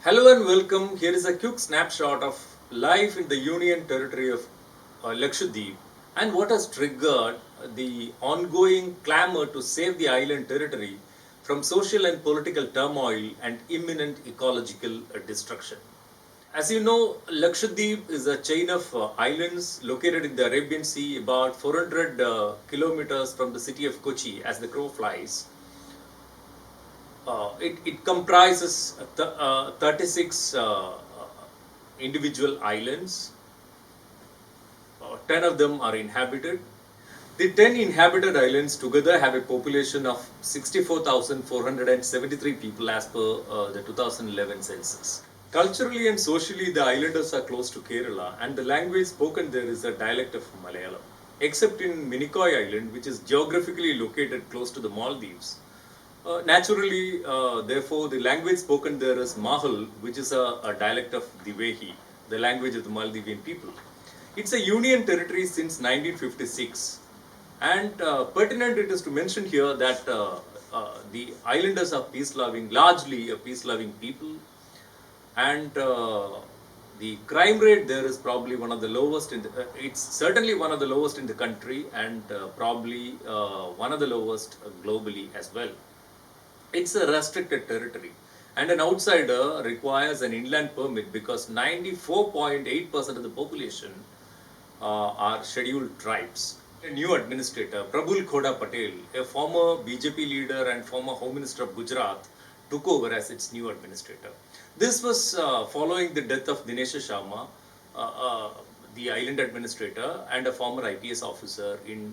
Hello and welcome. Here is a quick snapshot of life in the Union Territory of Lakshadweep and what has triggered the ongoing clamor to save the island territory from social and political turmoil and imminent ecological destruction. As you know, Lakshadweep is a chain of islands located in the Arabian Sea about 400 kilometers from the city of Kochi as the crow flies. It comprises 36 individual islands. 10 of them are inhabited. The 10 inhabited islands together have a population of 64,473 people as per the 2011 census. Culturally and socially, the islanders are close to Kerala, and the language spoken there is a dialect of Malayalam. Except in Minicoy Island, which is geographically located close to the Maldives. Naturally, therefore, the language spoken there is Mahal, which is a dialect of Divehi, the language of the Maldivian people. It's a union territory since 1956, and pertinent it is to mention here that the islanders are peace-loving, largely a peace-loving people, and the crime rate there is probably one of the lowest in the, it's certainly one of the lowest in the country, and probably one of the lowest globally as well. It's a restricted territory, and an outsider requires an inland permit because 94.8% of the population are scheduled tribes. A new administrator, Praful Patel, a former BJP leader and former Home Minister of Gujarat, took over as its new administrator. This was following the death of Dinesh Sharma, the island administrator and a former IPS officer in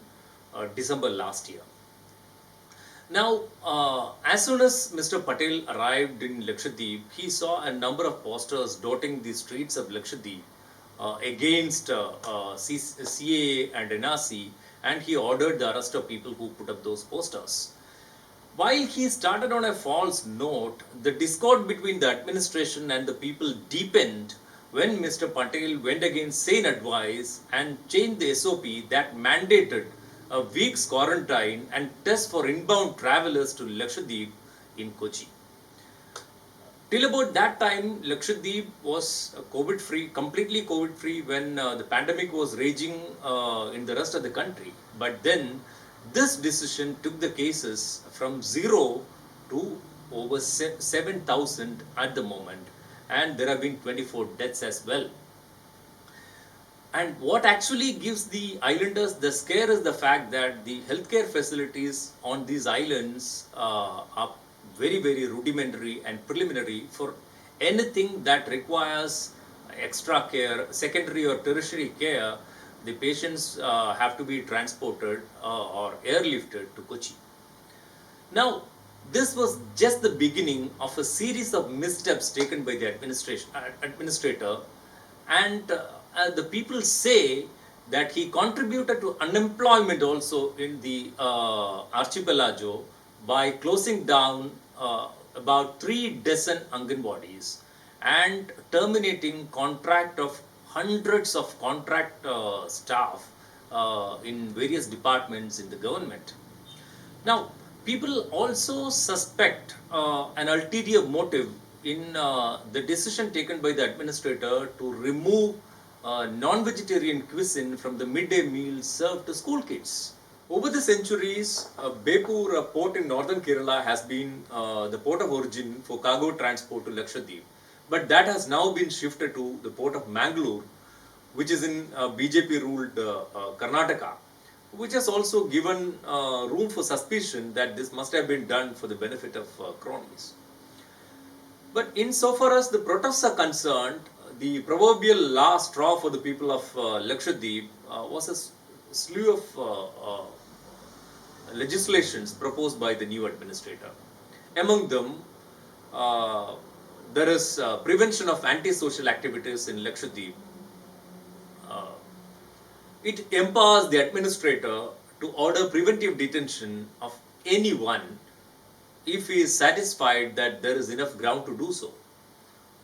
December last year. Now, as soon as Mr. Patel arrived in Lakshadweep, he saw a number of posters dotting the streets of Lakshadweep against CAA and NRC, and he ordered the arrest of people who put up those posters. While he started on a false note, the discord between the administration and the people deepened when Mr. Patel went against sane advice and changed the SOP that mandated a week's quarantine and test for inbound travelers to Lakshadweep in Kochi. Till about that time, Lakshadweep was COVID-free, completely COVID-free when the pandemic was raging in the rest of the country. But then, this decision took the cases from 0 to over 7,000 at the moment, and there have been 24 deaths as well. And what actually gives the islanders the scare is the fact that the healthcare facilities on these islands are very, very rudimentary and preliminary for anything that requires extra care, secondary or tertiary care. The patients have to be transported or airlifted to Kochi. Now, this was just the beginning of a series of missteps taken by the administrator, and the people say that he contributed to unemployment also in the archipelago by closing down about 3 dozen Anganwadis and terminating contract of hundreds of contract staff in various departments in the government. Now, people also suspect an ulterior motive in the decision taken by the administrator to remove non-vegetarian cuisine from the midday meal served to school kids. Over the centuries, Bepur, a port in northern Kerala, has been the port of origin for cargo transport to Lakshadweep. But that has now been shifted to the port of Mangalore, which is in BJP-ruled Karnataka, which has also given room for suspicion that this must have been done for the benefit of cronies. But insofar as the protests are concerned, the proverbial last straw for the people of Lakshadweep was a slew of legislations proposed by the new administrator. Among them, there is prevention of antisocial activities in Lakshadweep. It empowers the administrator to order preventive detention of anyone if he is satisfied that there is enough ground to do so.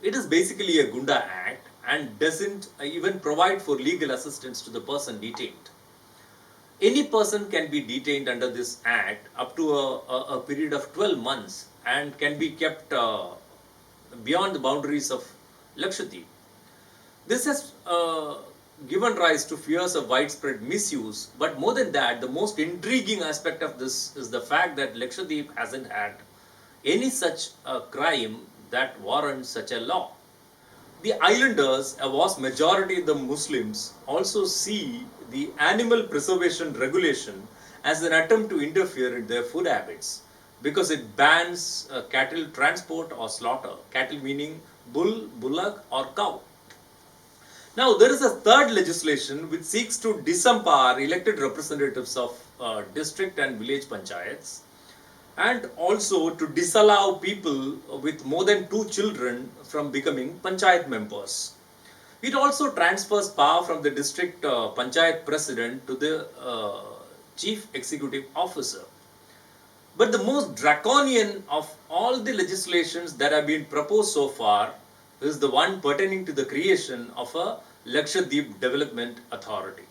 It is basically a Gunda Act and doesn't even provide for legal assistance to the person detained. Any person can be detained under this act up to a period of 12 months and can be kept beyond the boundaries of Lakshadweep. This has given rise to fears of widespread misuse, but more than that, the most intriguing aspect of this is the fact that Lakshadweep hasn't had any such crime that warrants such a law. The islanders, a vast majority of the Muslims, also see the animal preservation regulation as an attempt to interfere in their food habits because it bans cattle transport or slaughter. Cattle meaning bull, bullock, or cow. Now, there is a third legislation which seeks to disempower elected representatives of district and village panchayats, and also to disallow people with more than 2 children from becoming panchayat members. It also transfers power from the district panchayat president to the chief executive officer. But the most draconian of all the legislations that have been proposed so far is the one pertaining to the creation of a Lakshadweep Development Authority.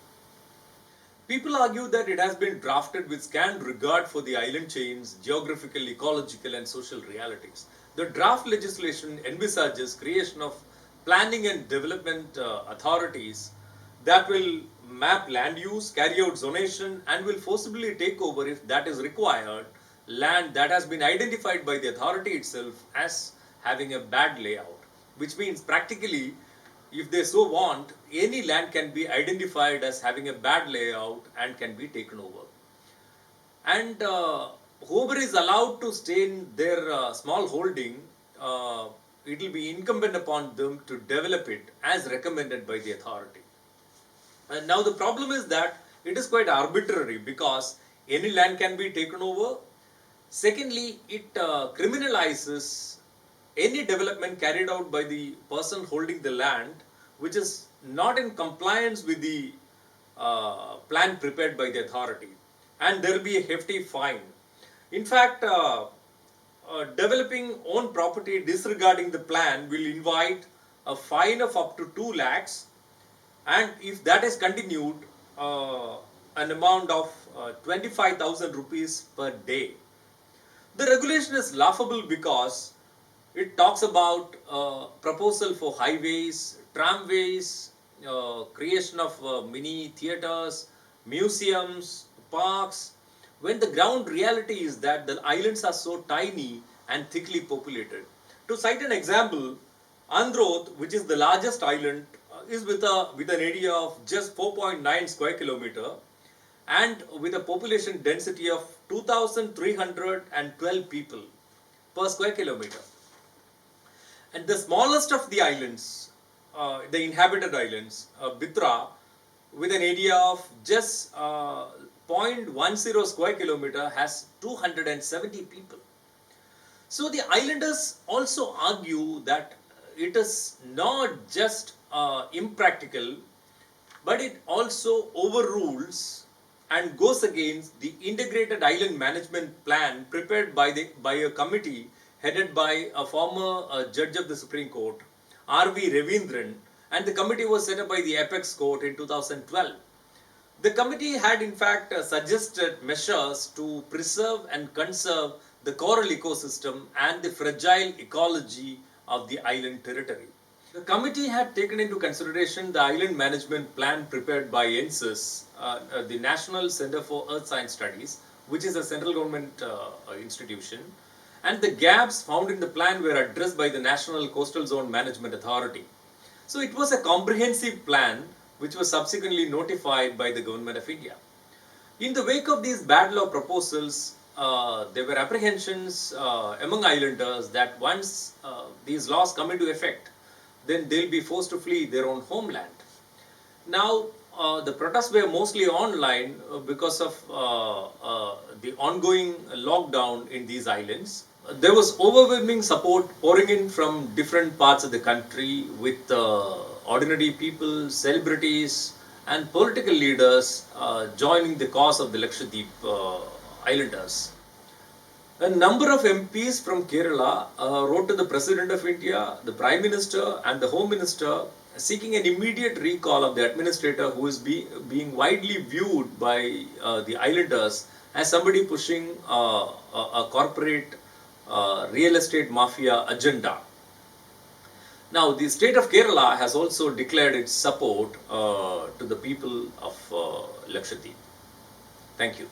People argue that it has been drafted with scant regard for the island chain's geographical, ecological, and social realities. The draft legislation envisages creation of planning and development authorities that will map land use, carry out zonation, and will forcibly take over, if that is required, land that has been identified by the authority itself as having a bad layout, which means practically, if they so want, any land can be identified as having a bad layout and can be taken over. And whoever is allowed to stay in their small holding, it will be incumbent upon them to develop it as recommended by the authority. And now the problem is that it is quite arbitrary because any land can be taken over. Secondly, it criminalizes any development carried out by the person holding the land which is not in compliance with the plan prepared by the authority, and there will be a hefty fine. In fact, developing own property disregarding the plan will invite a fine of up to 2 lakhs, and if that is continued, an amount of 25,000 rupees per day. The regulation is laughable because it talks about proposal for highways, tramways, creation of mini theatres, museums, parks, when the ground reality is that the islands are so tiny and thickly populated. To cite an example, Androd, which is the largest island, is with an area of just 4.9 square kilometer and with a population density of 2,312 people per square kilometer. And the smallest of the islands, the inhabited islands, Bitra, with an area of just 0.10 square kilometer, has 270 people. So the islanders also argue that it is not just impractical, but it also overrules and goes against the integrated island management plan prepared by a committee headed by a former judge of the Supreme Court, R.V. Ravindran, and the committee was set up by the Apex Court in 2012. The committee had in fact suggested measures to preserve and conserve the coral ecosystem and the fragile ecology of the island territory. The committee had taken into consideration the island management plan prepared by NCIS, the National Center for Earth Science Studies, which is a central government institution, and the gaps found in the plan were addressed by the National Coastal Zone Management Authority. So it was a comprehensive plan which was subsequently notified by the Government of India. In the wake of these bad law proposals, there were apprehensions among islanders that once these laws come into effect, then they'll be forced to flee their own homeland. Now, the protests were mostly online because of the ongoing lockdown in these islands. There was overwhelming support pouring in from different parts of the country with ordinary people, celebrities, and political leaders joining the cause of the Lakshadweep islanders. A number of MPs from Kerala wrote to the President of India, the Prime Minister, and the Home Minister seeking an immediate recall of the administrator who is being widely viewed by the islanders as somebody pushing a corporate real estate mafia agenda. Now, the state of Kerala has also declared its support to the people of Lakshadweep. Thank you.